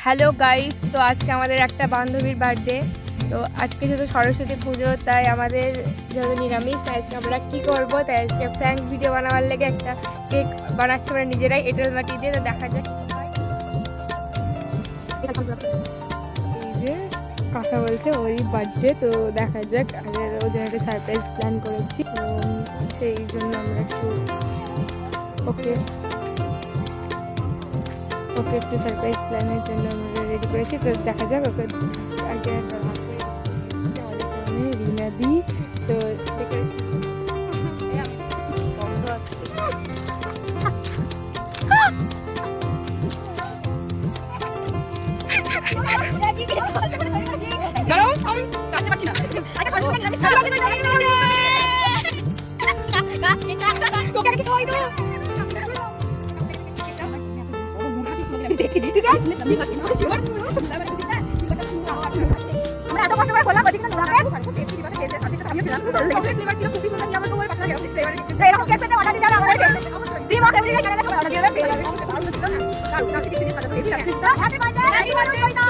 Hello guys, তো আজকে আমাদের একটা বান্ধবীর বার্থডে। তো আজকে যেহেতু সরস্বতী পুজো, তাই আমাদের যেহেতু নিরামিষ, তাই আজকে আমরা কী করবো, তাই আজকে ফ্র্যাঙ্ক ভিডিও বানাবার লেগে একটা কেক বানাচ্ছি আমরা নিজেরাই এঁটেল মাটি দিয়ে। তো দেখা যাক এই যে কাকা বলছে ওই বার্থডে, তো দেখা যাক। আগে ওর জন্য একটা সারপ্রাইজ প্ল্যান করেছি, তো সেই জন্য আমরা একটু ওকে একটু সারপ্রাইজ প্ল্যানের জন্য আমরা রেডি করেছি। তো দেখা যাক ওকে আজকে রিনা দি। তো আমরা এত কষ্ট করে করলাম বলছি কিন্তু নোরা এরকম কেক পেতে অর্ডার দিতে হবে আমাদেরকে। ডিম অফ এভরিডে চ্যানেলে সবাই অর্ডার দিয়ে দেবে। Happy birthday.